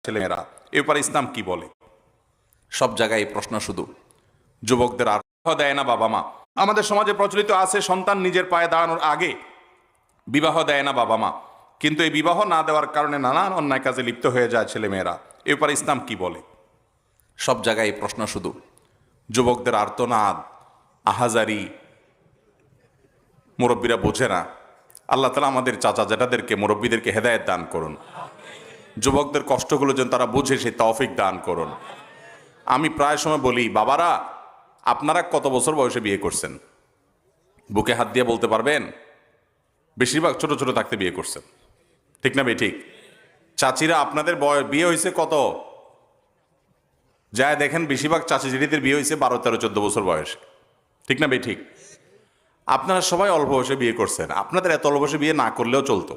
ছেলেমেয়েরা এ ব্যাপারে ইসলাম কি বলে? সব জায়গায় এই প্রশ্ন শুধু যুবকদের। আর দেয় না বাবা মা। আমাদের সমাজে প্রচলিত আছে সন্তান নিজের পায়ে দাঁড়ানোর আগে বিবাহ দেয় না বাবা মা, কিন্তু এই বিবাহ না দেওয়ার কারণে নানান অন্যায় কাজে লিপ্ত হয়ে যায় ছেলেমেয়েরা। এ ব্যাপারে ইসলাম কি বলে? সব জায়গায় এই প্রশ্ন শুধু যুবকদের আর্তনাদ, আহাজারি। মুরব্বীরা বোঝে না। আল্লাহ তাআলা আমাদের চাচা জেঠাদেরকে, মুরব্বীদেরকে হেদায়েত দান করুন। যুবকদের কষ্টগুলো যেন তারা বুঝে সেই তৌফিক দান করুন। আমি প্রায় সময় বলি, বাবারা আপনারা কত বছর বয়সে বিয়ে করছেন? বুকে হাত দিয়ে বলতে পারবেন? বেশিরভাগ ছোট ছোট থাকতে বিয়ে করছেন, ঠিক না ভাই? ঠিক। চাচিরা আপনাদের বিয়ে হয়েছে কত? যায় দেখেন বেশিরভাগ চাচি জেঠিদের বিয়ে হয়েছে 12, 13, 14 বছর বয়সে, ঠিক না ভাই? ঠিক। আপনারা সবাই অল্প বয়সে বিয়ে করছেন। আপনাদের এত অল্প বয়সে বিয়ে না করলেও চলতো।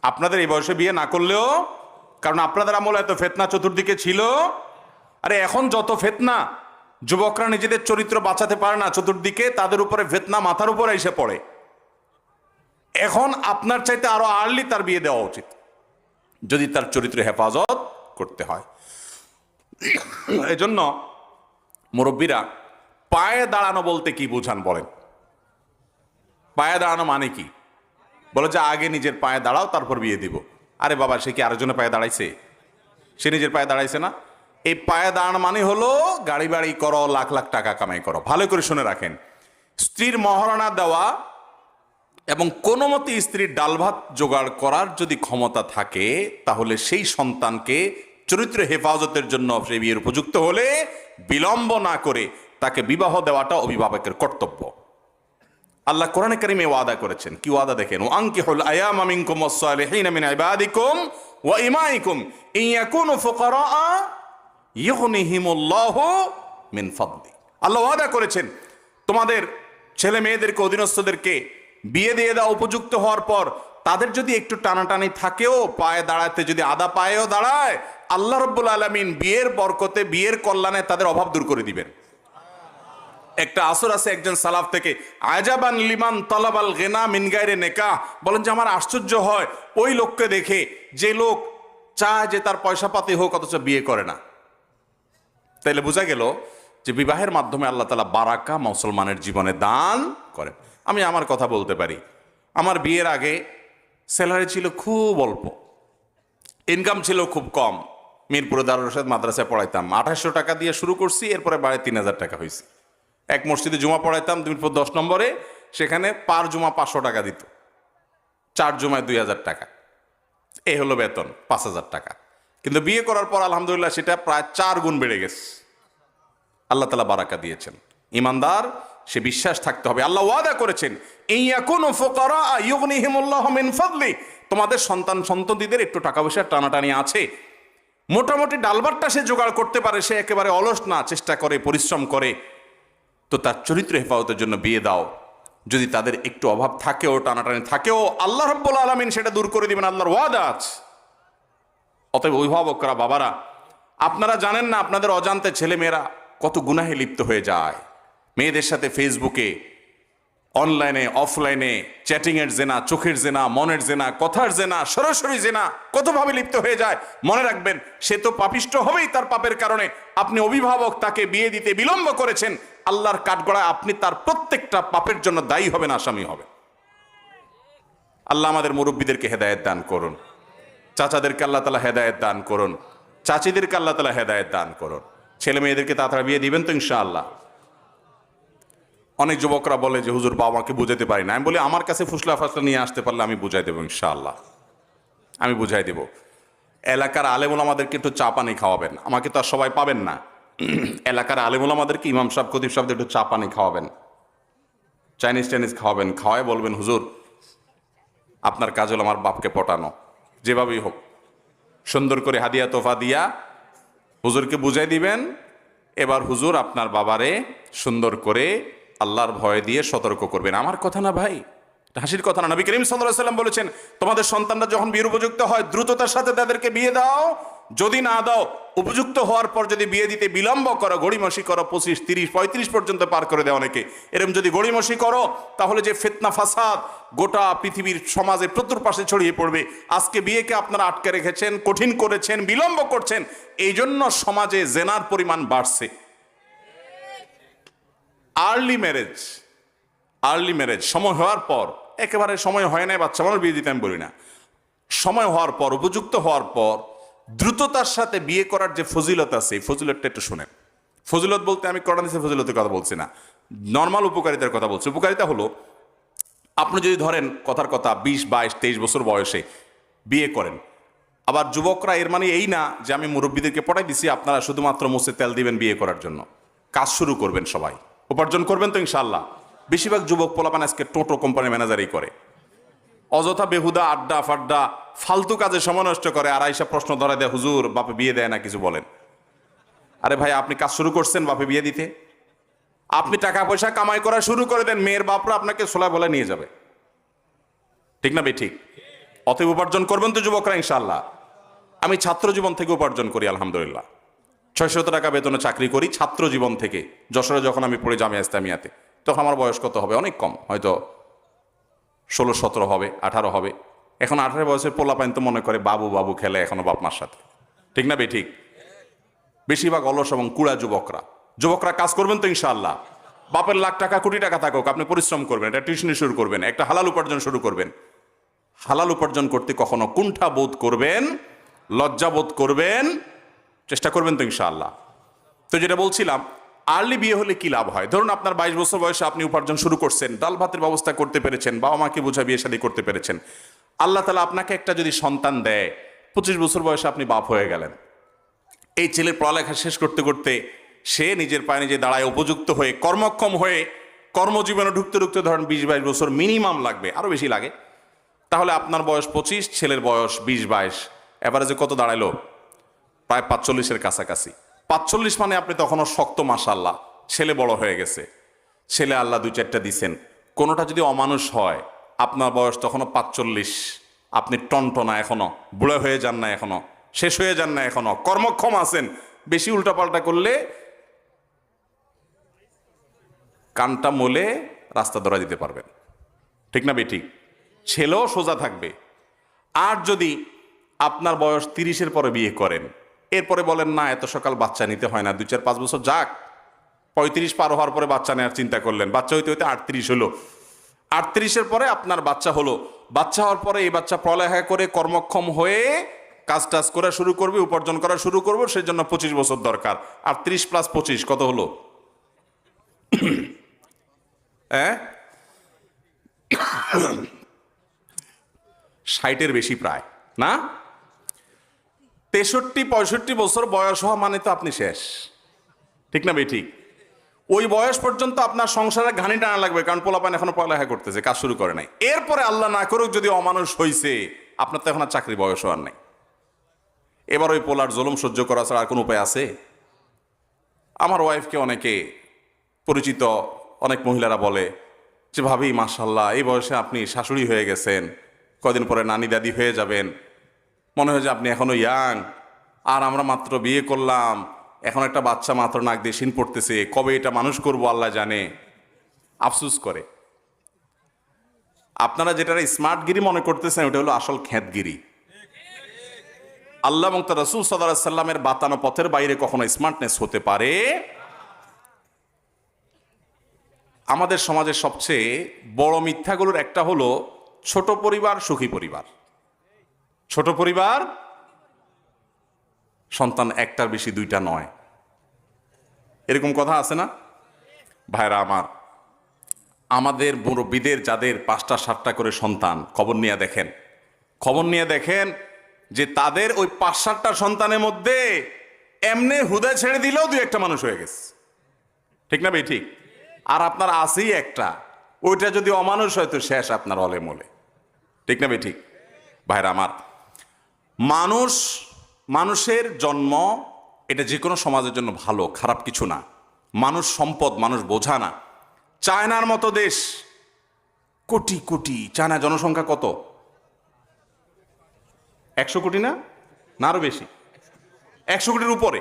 আপনাদের এই বয়সে বিয়ে না করলেও, কারণ আপনাদের আমলে এত ফিতনা চতুর্দিকে ছিল। আরে এখন যত ফিতনা, যুবকরা নিজেদের চরিত্র বাঁচাতে পারে না, চতুর্দিকে তাদের উপরে ফিতনা মাথার উপরে এসে পড়ে। এখন আপনার চাইতে আরো আর্লি তার বিয়ে দেওয়া উচিত, যদি তার চরিত্র হেফাজত করতে হয়। এজন্য মুরব্বীরা পায়ে দাঁড়ানো বলতে কি বুঝান বলেন? পায়ে দাঁড়ানো মানে কি? বলে যে আগে নিজের পায়ে দাঁড়াও তারপর বিয়ে দিব। আরে বাবা, সে কি আরেকজনের পায়ে দাঁড়াইছে? সে নিজের পায়ে দাঁড়াইছে না। এই পায়ে দাঁড়ানো মানে হলো গাড়ি বাড়ি করো, লাখ লাখ টাকা কামাই করো। ভালো করে শুনে রাখেন, স্ত্রীর মহারণা দেওয়া এবং কোনো মতে স্ত্রীর ডাল ভাত জোগাড় করার যদি ক্ষমতা থাকে, তাহলে সেই সন্তানকে চরিত্র হেফাজতের জন্য সে বিয়ের উপযুক্ত হলে বিলম্ব না করে তাকে বিবাহ দেওয়াটা অভিভাবকের কর্তব্য। আল্লাহ কোরআনে কারিমে ওয়াদা করেছেন। কি ওয়াদা দেখেন? আনকিহুল আয়ামা মিনকুম ওয়াস-সালিহিনা মিন ইবাদিকুম ওয়া ইমাইকুম ইন ইয়াকুনু ফুকারা ইউগনিহিমুল্লাহু মিন ফাদলি। আল্লাহ ওয়াদা করেছেন তোমাদের ছেলে মেয়েদেরকে, অধীনস্থদেরকে বিয়ে দিয়ে দাও উপযুক্ত হওয়ার পর। তাদের যদি একটু টানাটানি থাকেও, পায়ে দাঁড়াতে যদি আদা পায়েও দাঁড়ায়, আল্লাহ রাব্বুল আলামিন বিয়ের বরকতে, বিয়ের কল্যাণে তাদের অভাব দূর করে দিবেন। একটা আসর আছে একজন সালাফ থেকে, আজাবান লিমান তালাবাল গিনা মিন গায়রি নিকাহ। বলেন যে আমার আশ্চর্য হয় ওই লোককে দেখে যে লোক চায় যে তার পয়সা পাতি হোক, অথচ বিয়ে করে না। তাইলে বোঝা গেল যে বিবাহের মাধ্যমে আল্লাহ তাআলা বারাকা মুসলমানের জীবনে দান করেন। আমি আমার কথা বলতে পারি, আমার বিয়ের আগে স্যালারি ছিল খুব অল্প, ইনকাম ছিল খুব কম। মিরপুরে দারুল ইরশাদ মাদ্রাসায় পড়াইতাম, 2800 টাকা দিয়ে শুরু করছি, এরপরে বাড়ে 3000 টাকা হয়েছে। এক মসজিদে জুমা পড়াইতাম মিরপুর 10 নম্বরে, সেখানে পার জুমা 500 টাকা দিত, 4 জুমায় 2000 টাকা। এই হলো বেতন, 5000 টাকা। কিন্তু বিয়ে করার পর আলহামদুলিল্লাহ সেটা প্রায় 4 গুণ বেড়ে গেছে। আল্লাহ তাআলা বারাকা দিয়েছেন। ইমানদার সে বিশ্বাস থাকতে হবে। আল্লাহ ওয়াদা করেছেন ইয়াকুনু ফুকারা ইউগনিহিমুল্লাহু মিন ফাদলি। তোমাদের সন্তান সন্ততিদের একটু টাকা পয়সার টানাটানি আছে, মোটামুটি ডালভাতটা সে জোগাড় করতে পারে, সে একেবারে অলস না, চেষ্টা করে, পরিশ্রম করে, তো তার চরিত্র হেফাজতের জন্য বিয়ে দাও। যদি তাদের একটু অভাব থাকেও, টানাটানি থাকেও, আল্লাহ রাব্বুল আলামিন সেটা দূর করে দিবেন, আল্লাহর ওয়াদা আছে। অতএব অভিভাবকরা, বাবারা, আপনারা জানেন না আপনাদের অজান্তে ছেলেমেয়েরা কত গুনাহে লিপ্ত হয়ে যায়। মেয়েদের সাথে ফেসবুকে, অনলাইনে, অফলাইনে চ্যাটিংয়ের জেনা, চোখের জেনা, মনের জেনা, কথার জেনা, সরাসরি জেনা কতভাবে লিপ্ত হয়ে যায়। মনে রাখবেন, সে তো পাপিষ্ট হবেই তার পাপের কারণে। আপনি অভিভাবক, তাকে বিয়ে দিতে বিলম্ব করেছেন, আল্লাহর কাঠগড়ায় আপনি তার প্রত্যেকটা পাপের জন্য দায়ী হবেন, আসামি হবেন। আল্লাহ আমাদের মুরব্বীদেরকে হেদায়েত দান করুন, চাচাদেরকে আল্লাহ তাআলা হেদায়েত দান করুন, চাচিদেরকে আল্লাহ তাআলা হেদায়েত দান করুন। ছেলে মেয়েদেরকে তাড়াতাড়ি বিয়ে দিবেন তো ইনশাআল্লাহ। অনেক যুবকরা বলে যে হুজুর বাবা মাকে বুঝাতে পারি না। আমি বলি আমার কাছে ফুসলা ফাসলা নিয়ে আসতে পারলে আমি বুঝাই দেবো ইনশাআল্লাহ, আমি বুঝাই দেব। এলাকার আলেম ওলামাদেরকে একটু চা পানি খাওয়াবেন, আমাকে তো আর সবাই পাবেন না। এলাকার আলেম ওলামাদেরকে, ইমাম সাহেব, খতিব সাহেবদের একটু চা পানি খাওয়াবেন, চাইনিজ খাওয়াবেন। খাওয়ায় বলবেন হুজুর আপনার কাজ হলো আমার বাপকে পটানো, যেভাবেই হোক সুন্দর করে হাদিয়া তোফা দিয়া হুজুরকে বুঝাই দিবেন। এবার হুজুর আপনার বাবারে সুন্দর করে আল্লাহর ভয় দিয়ে সতর্ক করবেন। আমার কথা না ভাই, হাসির কথা না। নবী করিম সাল্লাল্লাহু আলাইহি ওয়াসাল্লাম বলেছেন তোমাদের সন্তানরা যখন বিয়ের উপযুক্ত হয় দ্রুততার সাথে তাদেরকে বিয়ে দাও, যদি না দাও, উপযুক্ত হওয়ার পর যদি বিয়ে দিতে বিলম্ব করো, গড়িমসি করো, 25, 30, 35 পর্যন্ত পার করে দেয় অনেকে, এরকম যদি গড়িমসি করো, তাহলে যে ফিতনা ফাসাদ গোটা পৃথিবীর সমাজে চতুর্পাশে ছড়িয়ে পড়বে। আজকে বিয়েকে আপনারা আটকে রেখেছেন, কঠিন করেছেন, বিলম্ব করছেন, এই জন্য সমাজে জেনার পরিমাণ বাড়ছে। আর্লি ম্যারেজ সময় হওয়ার পর, একেবারে সময় হয় না বাচ্চা মানুষ বিয়ে দিতে আমি বলি না, সময় হওয়ার পর, উপযুক্ত হওয়ার পর দ্রুততার সাথে বিয়ে করার যে ফজিলত আছে, এই ফজিলতটা একটু শুনেন। ফজিলত বলতে আমি কোরআন হাদিসের ফজিলতের কথা বলছি না, নর্মাল উপকারিতার কথা বলছি। উপকারিতা হলো, আপনি যদি ধরেন কথার কথা 20, 22, 23 বছর বয়সে বিয়ে করেন, আবার যুবকরা, এর মানে এই না যে আমি মুরব্বীদেরকে পটাই দিছি আপনারা শুধুমাত্র মুছে তেল দিবেন বিয়ে করার জন্য। কাজ শুরু করবেন, সবাই উপার্জন করবেন তো ইনশাআল্লাহ। বেশিরভাগ যুবক পোলাপান আজকে টোটো কোম্পানি ম্যানেজারই করে, অযথা বেহুদা আড্ডা ফাড্ডা ফালতু কাজে সময় নষ্ট করে, আর আইসা প্রশ্ন ধরে দেয়, হুজুর বাপে বিয়ে দেয় না, কিছু বলেন। আরে ভাই, আপনি কাজ শুরু করছেন বাপে বিয়ে দিতে, আপনি টাকা পয়সা কামাই করা শুরু করে দেন, মেয়ের বাপরা আপনাকে সোলা বলে নিয়ে যাবে, ঠিক না বে ঠিক? অতএব উপার্জন করবেন তো যুবকরা ইনশাআল্লাহ। আমি ছাত্র জীবন থেকে উপার্জন করি আলহামদুলিল্লাহ, 600 টাকা বেতনে চাকরি করি ছাত্র জীবন থেকে। যশোরে যখন আমি পড়ি জামিয়া ইসলামিয়াতে, তখন আমার বয়স কত হবে? অনেক কম, হয়তো 16, 17 হবে, 18 হবে। এখন 18 বয়সের পোলাপাইন তো মনে করে বাবু বাবু খেলে এখনো বাপ মার সাথে, ঠিক না বে ঠিক? বেশিরভাগ অলস এবং কুড়া যুবকরা কাজ করবেন তো ইনশাআল্লাহ। বাপের লাখ টাকা কোটি টাকা থাকুক, আপনি পরিশ্রম করবেন, একটা টিউশনি শুরু করবেন, একটা হালাল উপার্জন শুরু করবেন। হালাল উপার্জন করতে কখনো কুণ্ঠা বোধ করবেন, লজ্জা বোধ করবেন, চেষ্টা করবেন তো ইনশাআল্লাহ। তো যেটা বলছিলাম, আর্লি বিয়ে হলে কি লাভ হয়? ধরুন আপনার 22 বছর বয়সে আপনি উপার্জন শুরু করছেন, ডাল ভাতের ব্যবস্থা করতে পেরেছেন, বাবা মাকে বোঝা বিয়ে শাদী করতে পেরেছেন। আল্লাহ তাআলা আপনাকে একটা যদি সন্তান দেয়, 25 বছর বয়সে আপনি বাপ হয়ে গেলেন। এই ছেলের পড়ালেখা শেষ করতে করতে সে নিজের পায়ে নিজে দাঁড়ায়, উপযুক্ত হয়ে, কর্মক্ষম হয়ে, কর্মজীবনে ঢুকতে ঢুকতে ধরেন 20-22 বছর মিনিমাম লাগবে, আরো বেশি লাগে। তাহলে আপনার বয়স 25, ছেলের বয়স 20-22, এভারেজে কত দাঁড়াইলো? প্রায় 45-এর কাছাকাছি। 45 মানে আপনি তখনও শক্ত, মাশাআল্লাহ, ছেলে বড় হয়ে গেছে, ছেলে আল্লাহ 2-4টা দিছেন। কোনোটা যদি অমানুষ হয়, আপনার বয়স তখনও 45, আপনি টনটনা এখনো, বুড়ো হয়ে যান না এখনো, শেষ হয়ে যান না এখনো, কর্মক্ষম আছেন। বেশি উল্টাপাল্টা করলে কানটা মোলে রাস্তা ধরা দিতে পারবেন, ঠিক না বেঠিক? ছেলেও সোজা থাকবে। আর যদি আপনার বয়স 30-এর পরে বিয়ে করেন, এরপরে বলেন না এত সকাল বাচ্চা নিতে হয় না, 2-4-5 বছর যাক, 35 পার হওয়ার পরে বাচ্চা নেওয়ার চিন্তা করলেন, বাচ্চা হইতে হইতে 38 হলো, 38-এর পরে আপনার বাচ্চা হলো, বাচ্চা হওয়ার পরে এই বাচ্চা পড়ালেখা করে কর্মক্ষম হয়ে কাজ টাজ করা শুরু করবে, উপার্জন করা শুরু করবো, সেই জন্য 25 বছর দরকার। আর 30 + 25 কত হলো? 60-এর বেশি প্রায় না? 63-65 বছর বয়স হওয়া মানে তো আপনি শেষ, ঠিক না বেঠিক? ওই বয়স পর্যন্ত আপনার সংসারে ঘানি টানা লাগবে, কারণ পোলাপান এখনো পড়ালেখা করতেছে, কাজ শুরু করে নাই। এরপরে আল্লাহ না করুক যদি অমানুষ হইছে, আপনার তো এখন আর চাকরি বয়স হওয়ার নাই। এবার ওই পোলার জুলুম সহ্য করা ছাড়া আর কোনো উপায় আছে? আমার ওয়াইফকে অনেকে পরিচিত অনেক মহিলারা বলে যে, ভাবি মাশাআল্লাহ, এই বয়সে আপনি শাশুড়ি হয়ে গেছেন, কদিন পরে নানি দাদি হয়ে যাবেন, মনে হয় যে আপনি এখনো ইয়াং, আর আমরা মাত্র বিয়ে করলাম, এখন একটা বাচ্চা মাত্র নাক দিয়ে শিন পড়তেছে, কবে এটা মানুষ করবো আল্লাহ জানে। আফসুস করে। আপনারা যেটা স্মার্টগিরি মনে করতেছেন, ওটা হলো আসল খ্যাতগিরি। আল্লাহ এবং তার রাসূল সাল্লাল্লাহু আলাইহি সাল্লামের বাতানো পথের বাইরে কখনো স্মার্টনেস হতে পারে। আমাদের সমাজের সবচেয়ে বড় মিথ্যাগুলোর একটা হলো ছোট পরিবার সুখী পরিবার। ছোট পরিবার, সন্তান একটার বেশি, 2টা নয়, এরকম কথা আছে না ভাইরা আমার? আমাদের মুরব্বীদের যাদের 5টা 7টা করে সন্তান, খবর নিয়ে দেখেন যে তাদের ওই 5-7টা সন্তানের মধ্যে এমনি হুদা ছেড়ে দিলেও 2-1টা মানুষ হয়ে গেছে, ঠিক না ভাই ঠিক? আর আপনার আছেই একটা, ওইটা যদি অমানুষ হয় তো শেষ আপনার অলে মলে, ঠিক না ভাই ঠিক? ভাইরা আমার, মানুষের জন্ম এটা যে কোনো সমাজের জন্য ভালো, খারাপ কিছু না। মানুষ সম্পদ, মানুষ বোঝা না। চায়নার মতো দেশ, কোটি কোটি, চায়না জনসংখ্যা কত? 100 কোটি না? না আরো বেশি? 100 কোটির উপরে।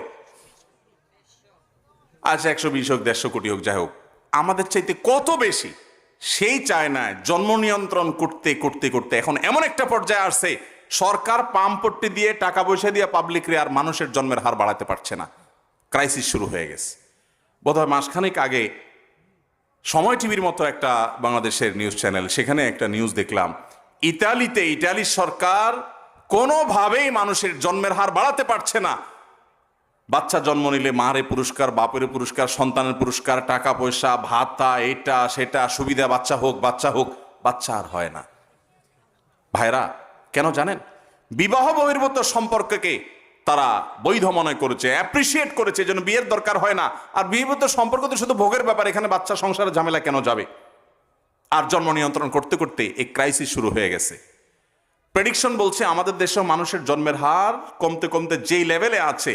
আচ্ছা 120 হোক 150 কোটি হোক, যাই হোক, আমাদের চাইতে কত বেশি। সেই চায়নায় জন্ম নিয়ন্ত্রণ করতে করতে করতে এখন এমন একটা পর্যায়ে আসছে, সরকার পাম্পট্টি দিয়ে টাকা পয়সা দিয়ে পাবলিক রে আর মানুষের জন্মের হার বাড়াতে পারছে না। ক্রাইসিস শুরু হয়ে গেছে। বোধহয় মাসখানেক আগে সময় টিভির মতো একটা বাংলাদেশের নিউজ চ্যানেল, সেখানে একটা নিউজ দেখলাম, ইটালির সরকার কোনোভাবেই মানুষের জন্মের হার বাড়াতে পারছে না। বাচ্চা জন্ম নিলে মারে পুরস্কার, বাপের পুরস্কার, সন্তানের পুরস্কার, টাকা পয়সা, ভাতা, এটা সেটা, সুবিধা, বাচ্চা হোক, বাচ্চা আর হয় না। ভাইরা, কেন জানেন? বিবাহ বহির্ভূত সম্পর্ককে তারা বৈধ মনে করেছে, অ্যাপ্রিসিয়েট করেছে, যেন বিয়ের দরকার হয় না। আর বিবাহিত সম্পর্ক তো শুধু ভোগের ব্যাপার, এখানে বাচ্চা সংসারের ঝামেলা কেন যাবে? আর জন্ম নিয়ন্ত্রণ করতে করতে এই ক্রাইসিস শুরু হয়ে গেছে। প্রেডিকশন বলছে আমাদের দেশেও মানুষের জন্মের হার কমতে কমতে যেই লেভেলে আছে,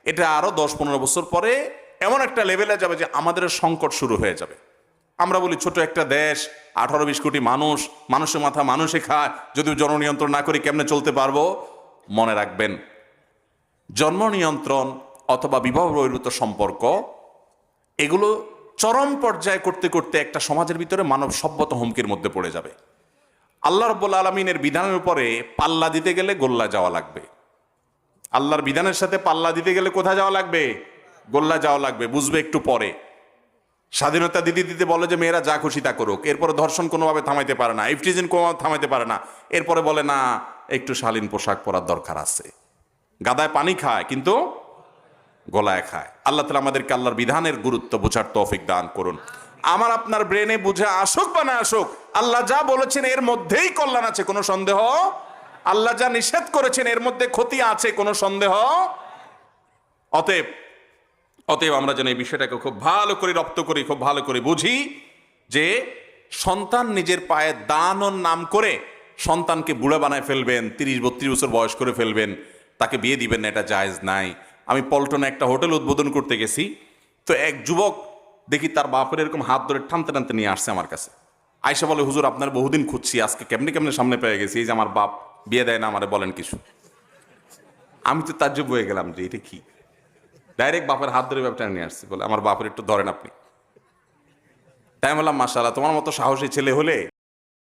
এটা আরো 10-15 বছর পরে এমন একটা লেভেলে যাবে যে আমাদের সংকট শুরু হয়ে যাবে। আমরা বলি ছোট একটা দেশ, 18-20 কোটি মানুষ, মানুষের মাথা মানুষে খায়, যদি জন্ম নিয়ন্ত্রণ না করি কেমনে চলতে পারবো? মনে রাখবেন, জন্ম নিয়ন্ত্রণ অথবা বিবাহ বহির্ভূত সম্পর্ক এগুলো চরম পর্যায়ে করতে করতে একটা সমাজের ভিতরে মানব সভ্যতা হুমকির মধ্যে পড়ে যাবে। আল্লাহ রাব্বুল আলামিনের বিধানের উপরে পাল্লা দিতে গেলে গোল্লা যাওয়া লাগবে। আল্লাহর বিধানের সাথে পাল্লা দিতে গেলে কোথায় যাওয়া লাগবে? গোল্লা যাওয়া লাগবে। বুঝবে একটু পরে। স্বাধীনতা দিতে দিতে বলে যে মেয়েরা যা খুশি তা করুক, এরপরে ধর্ষণ কোনোভাবে থামাইতে পারে না, ইফটিজিং কোনোভাবে থামাইতে পারে না, এরপরে বলে না একটু শালীন পোশাক পরার দরকার আছে। গাদায় পানি খায় কিন্তু গলায় খায়। আল্লাহ তাআলা আমাদেরকে আল্লাহর বিধানের গুরুত্ব বোঝার তৌফিক দান করুন। আমার আপনার ব্রেনে বুঝে আসুক বা না আসুক, আল্লাহ যা বলেছেন এর মধ্যেই কল্যাণ আছে, কোনো সন্দেহ। আল্লাহ যা নিষেধ করেছেন এর মধ্যে ক্ষতি আছে, কোনো সন্দেহ। অতএব আমরা যেন এই বিষয়টাকে খুব ভালো করে রপ্ত করি, খুব ভালো করে বুঝি যে সন্তান নিজের পায়ে দানোর নাম করে সন্তানকে বুড়া বানায় ফেলবেন, 30-32 বছর বয়স করে ফেলবেন, তাকে বিয়ে দিবেন না, এটা জায়েজ নাই। আমি পল্টনে একটা হোটেল উদ্বোধন করতে গেছি, তো এক যুবক দেখি তার বাপের এরকম হাত ধরে টানতে টানতে নিয়ে আসছে আমার কাছে। আয়সা বলে, হুজুর আপনার বহুদিন খুঁজছি, আজকে কেমনে কেমনে সামনে পেয়ে গেছি, এই যে আমার বাপ বিয়ে দেয় না আমারে, বলেন কিছু। আমি তো তাজ্জব হয়ে গেলাম যে এটা কি, ডাইরেক্ট বাপের হাত ধরে ব্যাপারটা নিয়ে আসছে, বলে আমার বাপের একটু ধরেন আপনি। তাই বললাম মাশাআল্লাহ, তোমার মতো সাহসী ছেলে হলে